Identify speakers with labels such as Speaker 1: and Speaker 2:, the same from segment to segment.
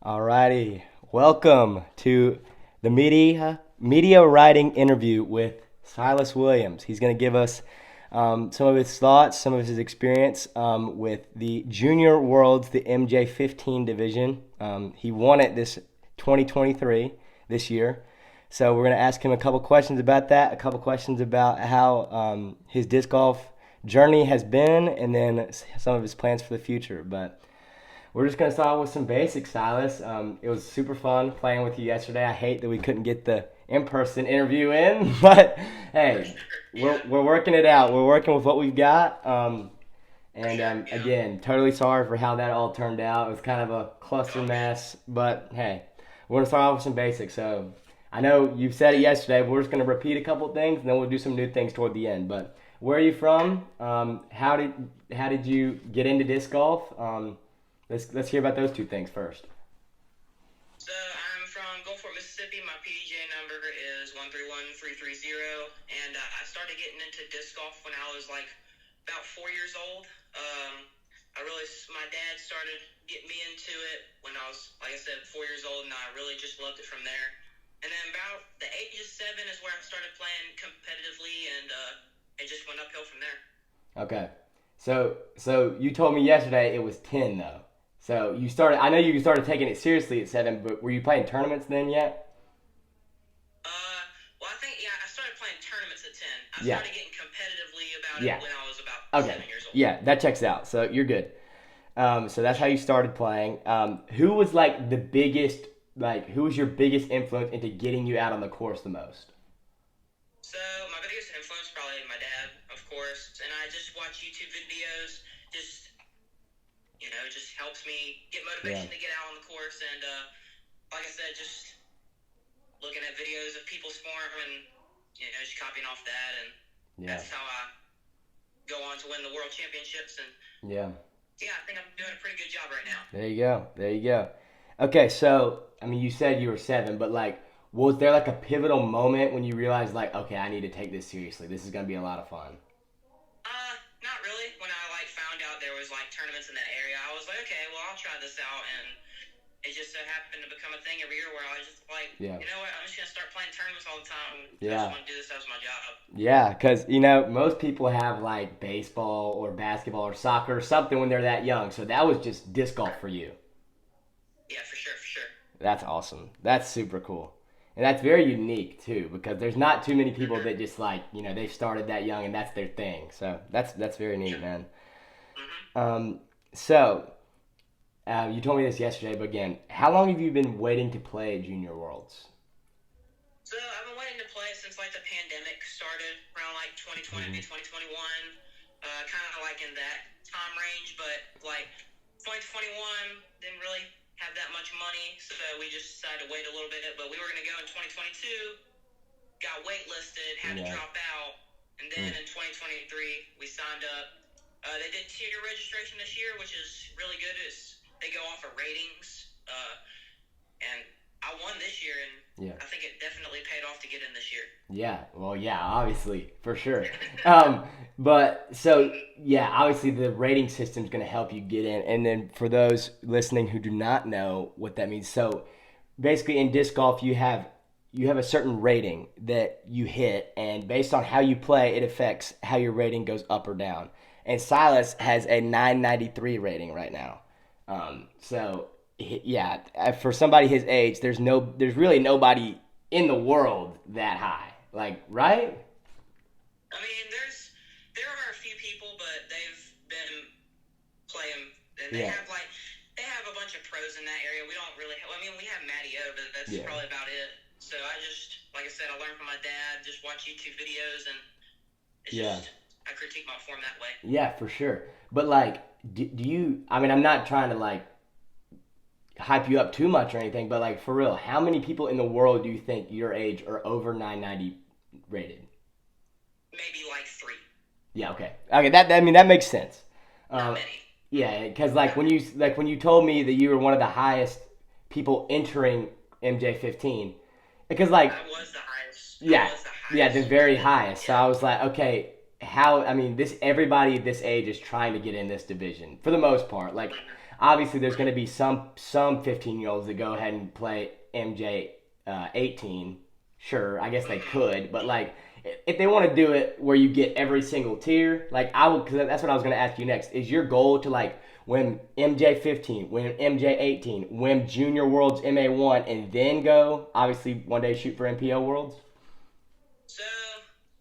Speaker 1: Alrighty, welcome to the media writing interview with Silas Williams. He's going to give us some of his thoughts, some of his experience with the Junior Worlds, the MJ15 division. He won it this 2023 this year. So we're going to ask him a couple questions about that, a couple questions about how his disc golf journey has been, and then some of his plans for the future. But we're just gonna start with some basics, Silas. It was super fun playing with you yesterday. I hate that we couldn't get the in-person interview in, but hey, we're working it out. We're working with what we've got. Again, totally sorry for how that all turned out. It was kind of a cluster mess, but hey, we're gonna start off with some basics. So I know you said it yesterday, but we're just gonna repeat a couple things, and then we'll do some new things toward the end. But where are you from? How did you get into disc golf? Let's hear about those two things first.
Speaker 2: So I'm from Gulfport, Mississippi. My PDGA number is 131330, and I started getting into disc golf when I was like about 4 years old. My dad started getting me into it when I was, like I said, 4 years old, and I really just loved it from there. And then about the age of 7 is where I started playing competitively, and it just went uphill from there.
Speaker 1: Okay. So you told me yesterday it was 10 though. So you started. I know you started taking it seriously at 7, but were you playing tournaments then yet?
Speaker 2: Well, I think, yeah, I started playing tournaments at 10. I
Speaker 1: Yeah.
Speaker 2: started getting competitively about
Speaker 1: Yeah.
Speaker 2: it when I was about
Speaker 1: Okay.
Speaker 2: 7 years old.
Speaker 1: Yeah, that checks out. So you're good. So that's how you started playing. Who was like the biggest, who was your biggest influence into getting you out on the course the most?
Speaker 2: So my biggest influence probably my dad, of course, and I just watch YouTube videos. Just helps me get
Speaker 1: Yeah.
Speaker 2: motivation to get out on the course. And like I said, just looking at videos of people's form and just copying off that, and
Speaker 1: Yeah.
Speaker 2: that's how I go on to win the world championships. And
Speaker 1: Yeah.
Speaker 2: yeah, I think I'm doing a pretty good job right now.
Speaker 1: There you go. There you go. Okay, so I mean, you said you were 7, but was there like a pivotal moment when you realized, okay, I need to take this seriously. This is gonna be a lot of fun.
Speaker 2: Not really. When I found out there was tournaments in that area, I was like, okay, well, I'll try this out, and it just so happened to become a thing every year where I was just like,
Speaker 1: Yeah.
Speaker 2: you know what, I'm just gonna start playing tournaments all the time. I
Speaker 1: Yeah.
Speaker 2: just want to do this as my job.
Speaker 1: Yeah, because most people have like baseball or basketball or soccer or something when they're that young. So that was just disc golf for you.
Speaker 2: Yeah, for sure, for sure.
Speaker 1: That's awesome. That's super cool. And that's very unique too, because there's not too many people that just they started that young and that's their thing. So that's very neat, man. So you told me this yesterday, but again, how long have you been waiting to play Junior Worlds?
Speaker 2: So I've been waiting to play since the pandemic started around 2020 to 2021, kind of in that time range. But 2021 didn't really have that much money, so we just decided to wait a little bit. But we were going to go in 2022, got waitlisted, had to
Speaker 1: Yeah.
Speaker 2: drop out, and then in 2023 we signed up. They did tier registration this year, which is really good. They go off of ratings, and I won this year, and
Speaker 1: Yeah.
Speaker 2: I think it definitely paid off to get in this year.
Speaker 1: Yeah, well, yeah, obviously, for sure. But so, yeah, obviously the rating system is going to help you get in. And then for those listening who do not know what that means, so basically in disc golf you have a certain rating that you hit, and based on how you play, it affects how your rating goes up or down. And Silas has a 993 rating right now. Yeah, for somebody his age, there's really nobody in the world that high. Right?
Speaker 2: I mean, there are a few people, but they've been playing, and they
Speaker 1: Yeah.
Speaker 2: have a bunch of pros in that area. We don't really have. I mean, we have Matty O, but that's
Speaker 1: Yeah.
Speaker 2: probably about it. So I just, like I said, I learned from my dad. Just watch YouTube videos, and it's
Speaker 1: Yeah.
Speaker 2: just I critique my form that way.
Speaker 1: Yeah, for sure. But do you? I mean, I'm not trying to hype you up too much or anything, but for real, how many people in the world do you think your age are over 990 rated?
Speaker 2: Maybe 3.
Speaker 1: Yeah, okay. Okay, I mean that makes sense.
Speaker 2: Not many.
Speaker 1: Yeah, because when you told me that you were one of the highest people entering MJ15, because
Speaker 2: I was the highest.
Speaker 1: yeah,
Speaker 2: I was the
Speaker 1: yeah,
Speaker 2: highest.
Speaker 1: the very highest. So I was like, okay, how? I mean, everybody this age is trying to get in this division for the most part. obviously there's going to be some 15-year-olds that go ahead and play MJ 18. Sure, I guess they could, but like if they want to do it where you get every single tier, like I would, because that's what I was going to ask you next. Is your goal to like win MJ15, win MJ18, win Junior Worlds MA1, and then go obviously one day shoot for MPO Worlds?
Speaker 2: So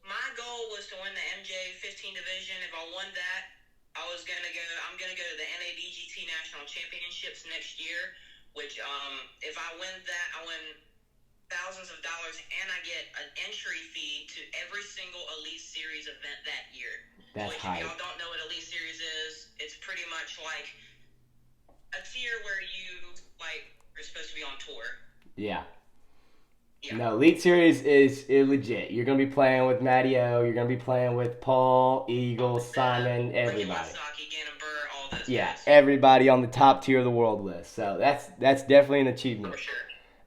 Speaker 2: my goal was to win the MJ15 division. If I won that, I'm gonna go to the NADGT National Championships next year. Which if I win that, I win thousands of dollars, and I get an entry fee to every single Elite Series event that year.
Speaker 1: That's
Speaker 2: Which,
Speaker 1: hype.
Speaker 2: if y'all don't know what Elite Series is, it's pretty much like a tier where you like are supposed to be on tour.
Speaker 1: Yeah.
Speaker 2: Yeah.
Speaker 1: No, Elite Series is legit. You're gonna be playing with Matteo. You're gonna be playing with Paul, Eagle, Simon,
Speaker 2: Ricky
Speaker 1: everybody.
Speaker 2: Wysocki, Gannon Burr, all those
Speaker 1: Yeah,
Speaker 2: guys.
Speaker 1: everybody on the top tier of the world list. So that's definitely an achievement.
Speaker 2: For sure.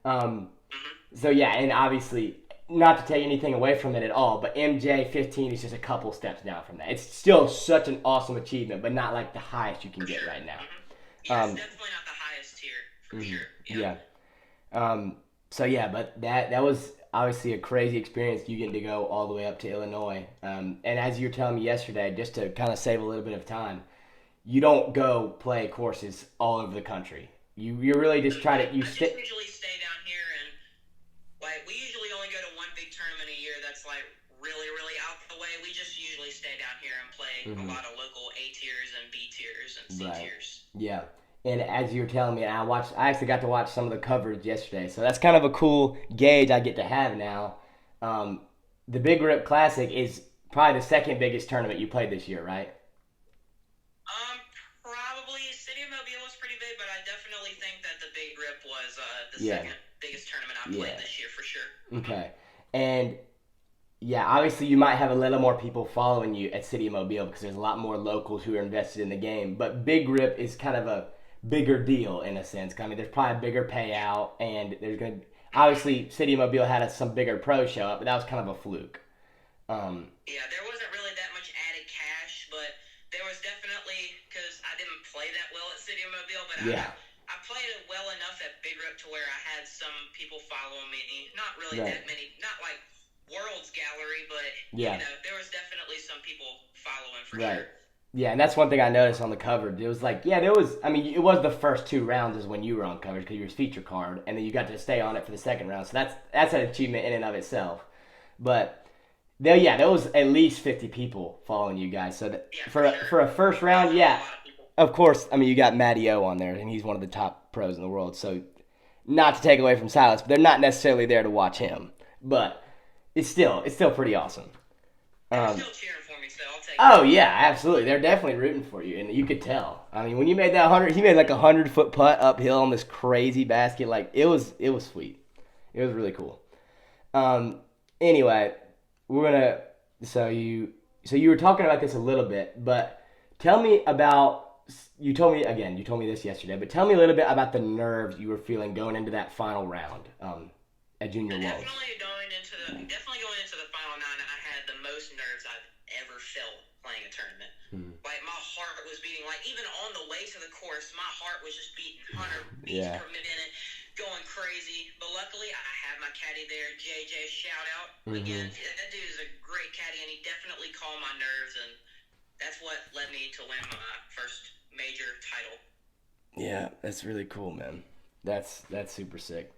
Speaker 1: Um,
Speaker 2: Mm-hmm.
Speaker 1: so yeah, and obviously not to take anything away from it at all, but MJ15 is just a couple steps down from that. It's still such an awesome achievement, but not like the highest you can
Speaker 2: For
Speaker 1: get
Speaker 2: sure.
Speaker 1: right now.
Speaker 2: Yeah, it's definitely not the highest tier, for sure.
Speaker 1: Yeah. So yeah, but that was obviously a crazy experience. You getting to go all the way up to Illinois, and as you were telling me yesterday, just to kind of save a little bit of time, you don't go play courses all over the country. You really just try to
Speaker 2: I just usually stay down here, and like we usually only go to one big tournament a year that's like really, really out the way. We just usually stay down here and play a lot of local A tiers and B tiers and C tiers.
Speaker 1: Yeah. And as you were telling me, I actually got to watch some of the coverage yesterday, so that's kind of a cool gauge I get to have now. The Big Rip Classic is probably the second biggest tournament you played this year, right?
Speaker 2: Probably City of Mobile was pretty big, but I definitely think that the Big Rip was the
Speaker 1: Yeah.
Speaker 2: second biggest tournament I played this year for sure.
Speaker 1: Okay. And yeah, obviously you might have a little more people following you at City of Mobile because there's a lot more locals who are invested in the game. But Big Rip is kind of a bigger deal in a sense. I mean, there's probably a bigger payout, and there's going to obviously City of Mobile had some bigger pros show up, but that was kind of a fluke.
Speaker 2: Yeah, there wasn't really that much added cash, but there was definitely, because I didn't play that well at City of Mobile, but
Speaker 1: Yeah.
Speaker 2: I played it well enough at Big Rip to where I had some people following me. Not really
Speaker 1: Right.
Speaker 2: that many, not like World's Gallery, but
Speaker 1: Yeah.
Speaker 2: there was definitely some people following for
Speaker 1: Right.
Speaker 2: sure.
Speaker 1: Yeah, and that's one thing I noticed on the coverage. It was like, yeah, it was the first two rounds is when you were on coverage because you were feature card, and then you got to stay on it for the second round. So that's an achievement in and of itself. But there was at least 50 people following you guys. So for a first round, yeah, of course. I mean, you got Matteo on there, and he's one of the top pros in the world. So not to take away from Sylus, but they're not necessarily there to watch him. But it's still pretty awesome.
Speaker 2: They're still cheering for me, so I'll take
Speaker 1: Oh
Speaker 2: it.
Speaker 1: yeah, absolutely. They're definitely rooting for you, and you could tell. I mean, when you made that 100, he made like 100-foot putt uphill on this crazy basket. Like it was sweet. It was really cool. Anyway, we're gonna. So you were talking about this a little bit, but tell me about. You told me this yesterday, but tell me a little bit about the nerves you were feeling going into that final round at Junior Worlds.
Speaker 2: Definitely going into the final nine, I had the most nerves I've ever felt playing a tournament. Like my heart was beating, like even on the way to the course, my heart was just beating 100 beats per minute, going crazy. But luckily, I had my caddy there, JJ. Shout out again. That dude is a great caddy, and he definitely calmed my nerves, and that's what led me to win my first major title.
Speaker 1: Yeah, that's really cool, man. That's super sick.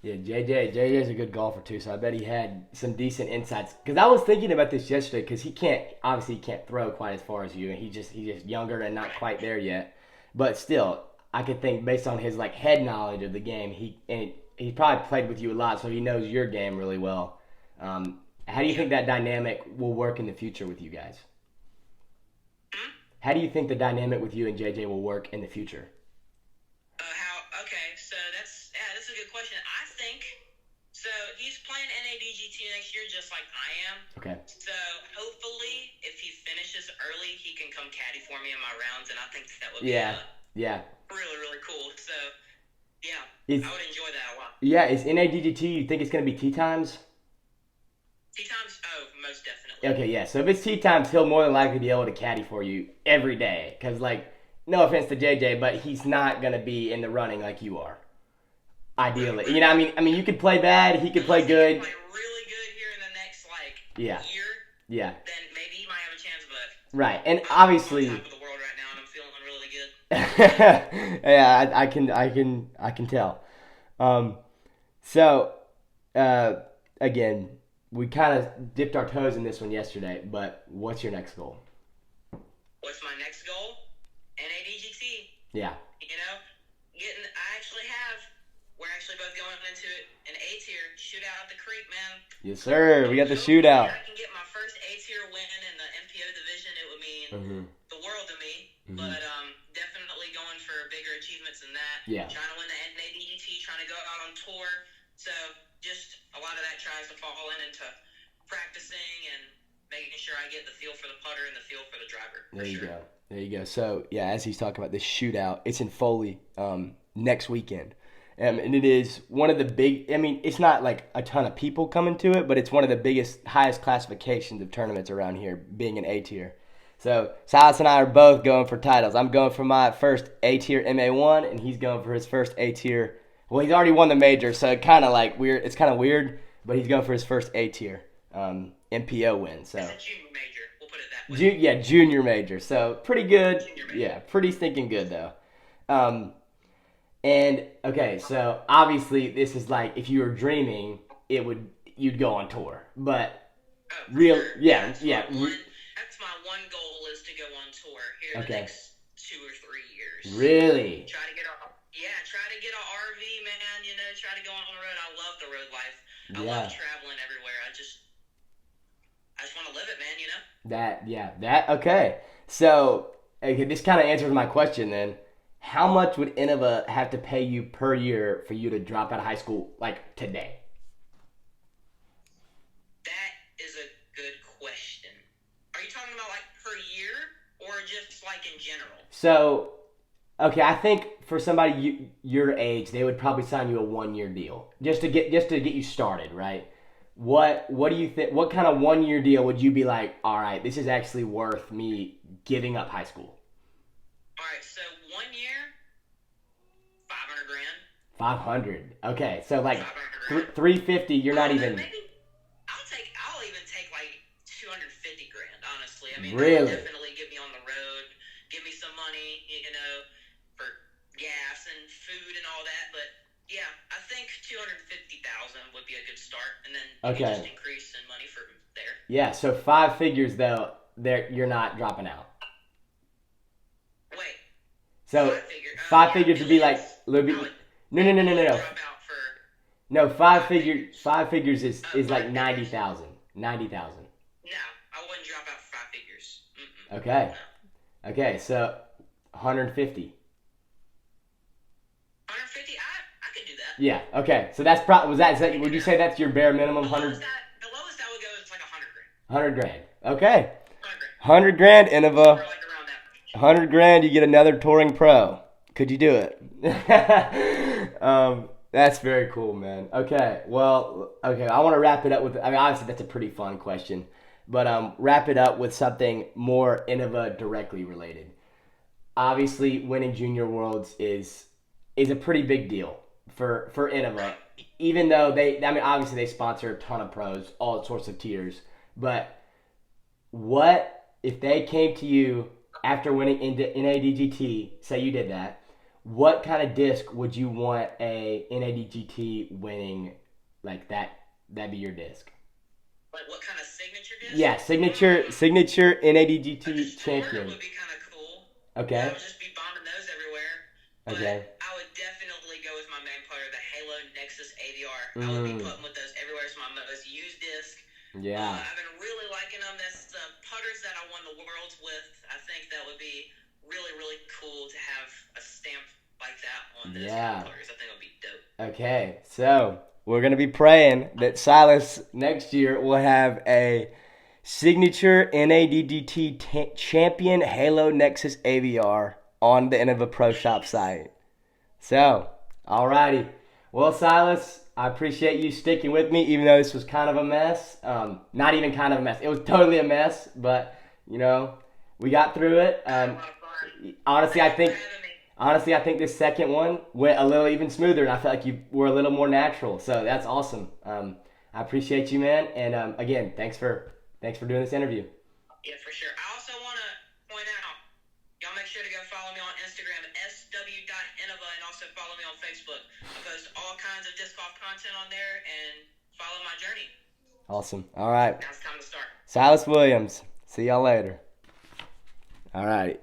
Speaker 1: Yeah, JJ's a good golfer too, so I bet he had some decent insights. Because I was thinking about this yesterday, because he can't throw quite as far as you, and he's just younger and not quite there yet. But still, I could think based on his like head knowledge of the game, he probably played with you a lot, so he knows your game really well. How do you think that dynamic will work in the future with you guys? How do you think the dynamic with you and JJ will work in the future?
Speaker 2: That's a good question. I think so. He's playing NADGT next year, just like I am.
Speaker 1: Okay.
Speaker 2: So hopefully, if he finishes early, he can come caddy for me in my rounds, and I think that would be really, really cool. So yeah, I would enjoy that a lot.
Speaker 1: Yeah, is NADGT? You think it's going to be tee times?
Speaker 2: Tee times? Oh, most definitely.
Speaker 1: Okay, yeah. So if it's tee times, he'll more than likely be able to caddy for you every day. Because, like, no offense to JJ, but he's not gonna be in the running like you are.
Speaker 2: Right,
Speaker 1: Ideally,
Speaker 2: right.
Speaker 1: I mean, you could play bad, he could play
Speaker 2: Unless he can
Speaker 1: good.
Speaker 2: play really good here in the next like
Speaker 1: Yeah,
Speaker 2: year,
Speaker 1: yeah,
Speaker 2: then maybe he might have a chance. But
Speaker 1: right. And
Speaker 2: I'm on top
Speaker 1: obviously,
Speaker 2: of the world right now, and I'm feeling really good.
Speaker 1: yeah, I can tell. Um, so again, we kind of dipped our toes in this one yesterday, but what's your next goal?
Speaker 2: What's my next goal? NADGT.
Speaker 1: Yeah.
Speaker 2: You know, I actually have. We're actually both going into it an A tier shootout at the creek, man.
Speaker 1: Yes, sir. We got the
Speaker 2: Hopefully,
Speaker 1: shootout.
Speaker 2: I can get my first A tier win in the MPO division. It would mean
Speaker 1: Mm-hmm.
Speaker 2: the world to me.
Speaker 1: Mm-hmm.
Speaker 2: But definitely going for bigger achievements than that.
Speaker 1: Yeah.
Speaker 2: Trying to win the NADGT, trying to go out on tour. So just a lot of that tries to fall into practicing and making sure I get the feel for the putter and the feel for the driver.
Speaker 1: There you go. There you go. So yeah, as he's talking about this shootout, it's in Foley next weekend. And it is one of the big. I mean, it's not like a ton of people coming to it, but it's one of the biggest, highest classifications of tournaments around here, being an A tier. So Silas and I are both going for titles. I'm going for my first A tier MA1, and he's going for his first A tier. Well, he's already won the major, so it kind of like weird. It's kind of weird, but he's going for his first A tier MPO win. So
Speaker 2: it's a junior major. We'll put it that way.
Speaker 1: yeah, junior major. So pretty good.
Speaker 2: Junior major.
Speaker 1: Yeah, pretty stinking good though. And okay, so obviously this is like if you were dreaming, you'd go on tour. But
Speaker 2: Oh,
Speaker 1: real,
Speaker 2: sure.
Speaker 1: yeah,
Speaker 2: That's
Speaker 1: yeah,
Speaker 2: that's my one goal is to go on tour here in the
Speaker 1: Okay.
Speaker 2: next 2 or 3 years.
Speaker 1: really,
Speaker 2: Try to get a RV, man. You know, try to go on the road. I love the road life. I
Speaker 1: Yeah.
Speaker 2: love traveling everywhere. I just want to live it, man. You know.
Speaker 1: that okay. So okay, this kind of answers my question then. How much would Innova have to pay you per year for you to drop out of high school like today?
Speaker 2: That is a good question. Are you talking about like per year or just like in general?
Speaker 1: So, okay, I think for somebody your age, they would probably sign you a 1 year deal just to get you started, right? What do you think? What kind of 1 year deal would you be like? All right, this is actually worth me giving up high school.
Speaker 2: All right, so 1 year, 500 grand.
Speaker 1: 500. Okay, so like
Speaker 2: 500 grand.
Speaker 1: 350. You're not even
Speaker 2: Maybe I'll even take like 250 grand. Honestly, I mean,
Speaker 1: Really?
Speaker 2: that would definitely get me on the road, give me some money, you know, for gas and food and all that. But yeah, I think 250,000 would be a good start, and then you
Speaker 1: Okay.
Speaker 2: can just increase in money from there.
Speaker 1: yeah. So 5 figures though. There you're not dropping out.
Speaker 2: Wait,
Speaker 1: So
Speaker 2: five figure.
Speaker 1: five
Speaker 2: Yeah,
Speaker 1: figures would be like
Speaker 2: millions.
Speaker 1: a little
Speaker 2: I
Speaker 1: bit.
Speaker 2: would
Speaker 1: No.
Speaker 2: drop out for
Speaker 1: No,
Speaker 2: Five figures.
Speaker 1: 5 figures is like
Speaker 2: Five
Speaker 1: 90,000. 90,000.
Speaker 2: no. I wouldn't drop out for 5 figures. Mm-mm.
Speaker 1: Okay.
Speaker 2: No.
Speaker 1: Okay, so 150.
Speaker 2: 150. I could do that.
Speaker 1: Yeah. Okay. So that's probably would you say that's your bare minimum
Speaker 2: The
Speaker 1: 100
Speaker 2: lowest that would go is like 100 grand.
Speaker 1: 100 grand. Okay.
Speaker 2: 100 grand.
Speaker 1: 100 grand Innova.
Speaker 2: Or like around that range.
Speaker 1: 100 grand you get another touring pro. Could you do it? That's very cool, man. Okay. Well, okay, I want to wrap it up with obviously that's a pretty fun question, but wrap it up with something more Innova directly related. Obviously, winning Junior Worlds is a pretty big deal for Innova. Even though obviously they sponsor a ton of pros, all sorts of tiers. But what if they came to you after winning NADGT? Say you did that. What kind of disc would you want a NADGT winning like that? That'd be your disc.
Speaker 2: Like what kind of signature disc?
Speaker 1: Yeah, signature NADGT
Speaker 2: A distorter
Speaker 1: champion.
Speaker 2: would be kind of cool.
Speaker 1: Okay.
Speaker 2: I would just be bombing those everywhere. But
Speaker 1: Okay.
Speaker 2: I would definitely go with my main putter, the Halo Nexus AVR. I would be putting with those everywhere. It's my most used disc.
Speaker 1: Yeah.
Speaker 2: I've been really liking them. That's the putters that I won the Worlds with. I think that would be really, really cool to have a stamp like that on those
Speaker 1: Yeah.
Speaker 2: putters. I think it would be dope.
Speaker 1: Okay, so we're gonna be praying that Silas next year will have a signature NADGT champion Halo Nexus AVR on the Innova Pro Shop site. So, alrighty. Well, Silas, I appreciate you sticking with me, even though this was kind of a mess. Not even kind of a mess. It was totally a mess, but, we got through it.
Speaker 2: A lot of fun.
Speaker 1: honestly, I
Speaker 2: Thank you for
Speaker 1: think
Speaker 2: having me.
Speaker 1: honestly, I think this second one went a little even smoother, and I felt like you were a little more natural. So that's awesome. I appreciate you, man. And again, thanks for doing this interview.
Speaker 2: Yeah, for sure. I also want to point out, y'all make sure to go follow me on Instagram at sw.innova and also follow me on Facebook. I post all kinds of disc golf content on there and follow my journey.
Speaker 1: Awesome. All right,
Speaker 2: Now it's time to start.
Speaker 1: Silas Williams. See y'all later. All right.